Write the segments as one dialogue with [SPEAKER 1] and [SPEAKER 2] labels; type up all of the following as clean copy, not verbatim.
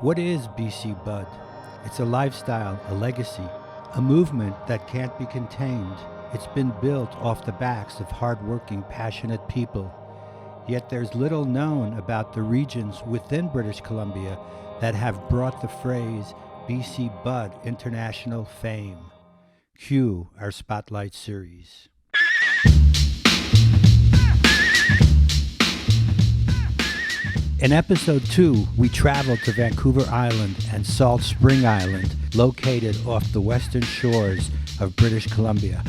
[SPEAKER 1] What is BC Bud? It's a lifestyle, a legacy, a movement that can't be contained. It's been built off the backs of hardworking, passionate people. Yet there's little known about the regions within British Columbia that have brought the phrase BC Bud international fame. Cue our Spotlight series. In episode 2, we traveled to Vancouver Island and Saltspring Island, located off the western shores of British Columbia.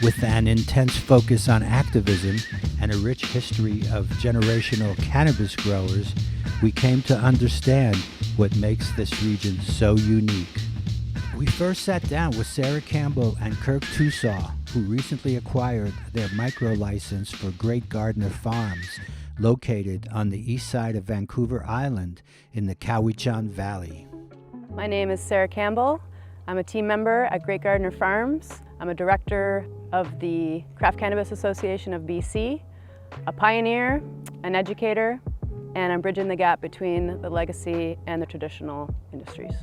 [SPEAKER 1] With an intense focus on activism and a rich history of generational cannabis growers, we came to understand what makes this region so unique. We first sat down with Sarah Campbell and Kirk Tusaw, who recently acquired their micro license for Great Gardener Farms, located on the east side of Vancouver Island in the Cowichan Valley.
[SPEAKER 2] My name is Sarah Campbell. I'm a team member at Great Gardener Farms. I'm a director of the Craft Cannabis Association of BC, a pioneer, an educator, and I'm bridging the gap between the legacy and the traditional industries.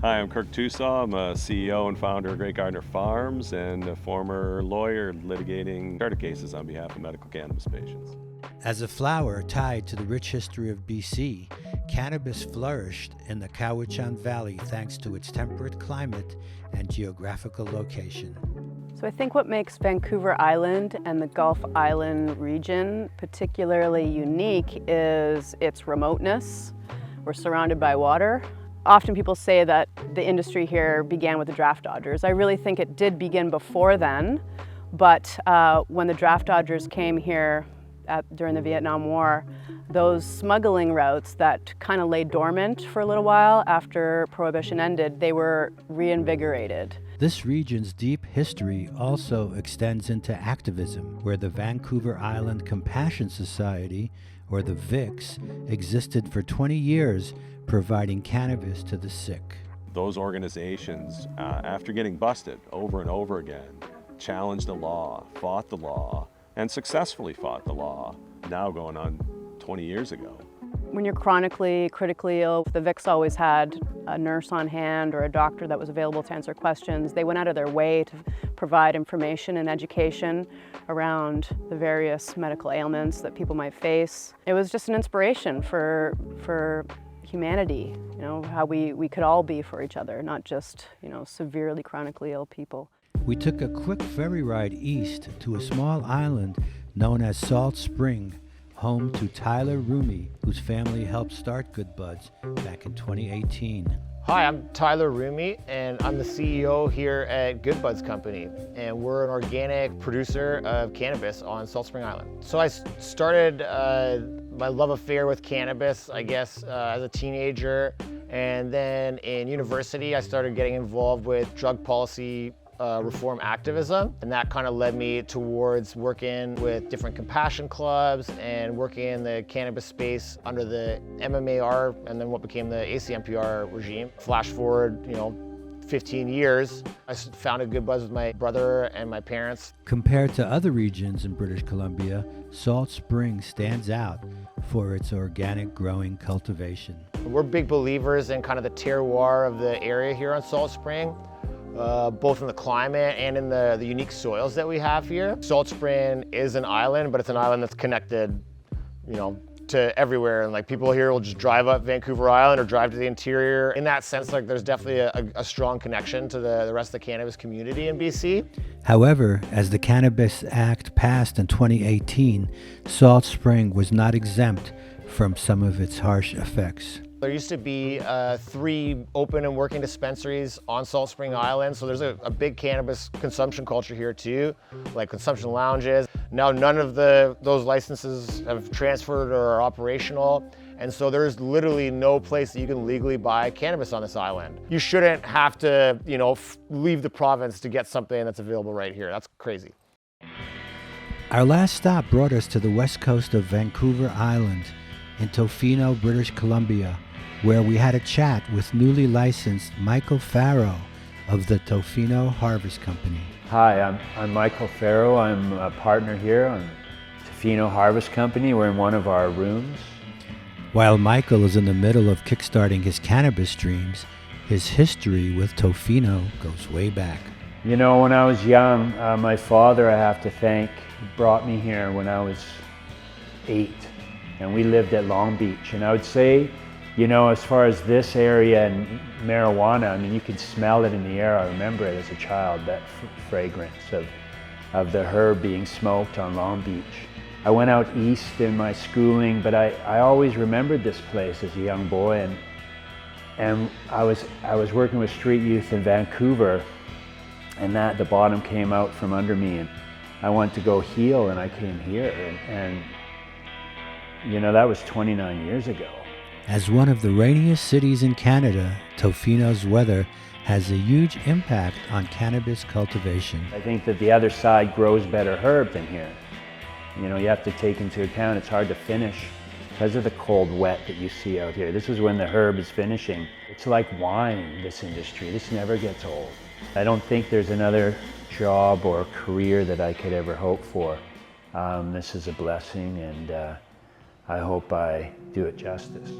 [SPEAKER 3] Hi, I'm Kirk Tusaw. I'm a CEO and founder of Great Gardener Farms and a former lawyer litigating charter cases on behalf of medical cannabis patients.
[SPEAKER 1] As a flower tied to the rich history of BC, cannabis flourished in the Cowichan Valley thanks to its temperate climate and geographical location.
[SPEAKER 2] So I think what makes Vancouver Island and the Gulf Island region particularly unique is its remoteness. We're surrounded by water. Often people say that the industry here began with the draft dodgers. I really think it did begin before then, but when the draft dodgers came here during the Vietnam War, those smuggling routes that kind of lay dormant for a little while after Prohibition ended, they were reinvigorated.
[SPEAKER 1] This region's deep history also extends into activism, where the Vancouver Island Compassion Society, or the VIX, existed for 20 years, providing cannabis to the sick.
[SPEAKER 3] Those organizations, after getting busted over and over again, challenged the law, fought the law, and successfully fought the law, now going on 20 years ago.
[SPEAKER 2] When you're chronically, critically ill, the VIX always had a nurse on hand or a doctor that was available to answer questions. They went out of their way to provide information and education around the various medical ailments that people might face. It was just an inspiration for humanity, you know, how we could all be for each other, not just, you know, severely chronically ill people.
[SPEAKER 1] We took a quick ferry ride east to a small island known as Salt Spring, home to Tyler Rumi, whose family helped start Good Buds back in 2018.
[SPEAKER 4] Hi, I'm Tyler Rumi, and I'm the CEO here at Good Buds Company, and we're an organic producer of cannabis on Salt Spring Island. So I started my love affair with cannabis, I guess, as a teenager, and then in university I started getting involved with drug policy reform activism, and that kind of led me towards working with different compassion clubs and working in the cannabis space under the MMAR and then what became the ACMPR regime. Flash forward, 15 years, I founded Good Buds with my brother and my parents.
[SPEAKER 1] Compared to other regions in British Columbia, Salt Spring stands out for its organic growing cultivation.
[SPEAKER 4] We're big believers in kind of the terroir of the area here on Salt Spring. Both in the climate and in the unique soils that we have here. Salt Spring is an island, but it's an island that's connected, to everywhere. And like people here will just drive up Vancouver Island or drive to the interior. In that sense, like there's definitely a strong connection to the rest of the cannabis community in BC.
[SPEAKER 1] However, as the Cannabis Act passed in 2018, Salt Spring was not exempt from some of its harsh effects.
[SPEAKER 4] There used to be 3 open and working dispensaries on Salt Spring Island, so there's a big cannabis consumption culture here too, like consumption lounges. Now none of those licenses have transferred or are operational, and so there's literally no place that you can legally buy cannabis on this island. You shouldn't have to, leave the province to get something that's available right here. That's crazy.
[SPEAKER 1] Our last stop brought us to the west coast of Vancouver Island in Tofino, British Columbia, where we had a chat with newly licensed Michael Farrow of the Tofino Harvest Company.
[SPEAKER 5] Hi, I'm Michael Farrow. I'm a partner here on Tofino Harvest Company. We're in one of our rooms.
[SPEAKER 1] While Michael is in the middle of kickstarting his cannabis dreams, his history with Tofino goes way back.
[SPEAKER 5] You know, when I was young, my father, I have to thank, brought me here when I was 8, and we lived at Long Beach. And I would say, you know, as far as this area and marijuana, I mean, you can smell it in the air. I remember it as a child, that fragrance of the herb being smoked on Long Beach. I went out east in my schooling, but I always remembered this place as a young boy, and I was working with street youth in Vancouver, and the bottom came out from under me, and I wanted to go heal, and I came here, and you know, that was 29 years ago.
[SPEAKER 1] As one of the rainiest cities in Canada, Tofino's weather has a huge impact on cannabis cultivation.
[SPEAKER 5] I think that the other side grows better herb than here. You know, you have to take into account it's hard to finish because of the cold wet that you see out here. This is when the herb is finishing. It's like wine, this industry. This never gets old. I don't think there's another job or career that I could ever hope for. This is a blessing, and I hope I do it justice.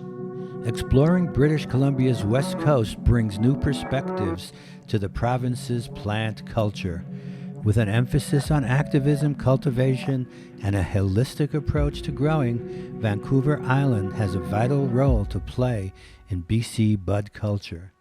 [SPEAKER 1] Exploring British Columbia's west coast brings new perspectives to the province's plant culture. With an emphasis on activism, cultivation, and a holistic approach to growing, Vancouver Island has a vital role to play in BC bud culture.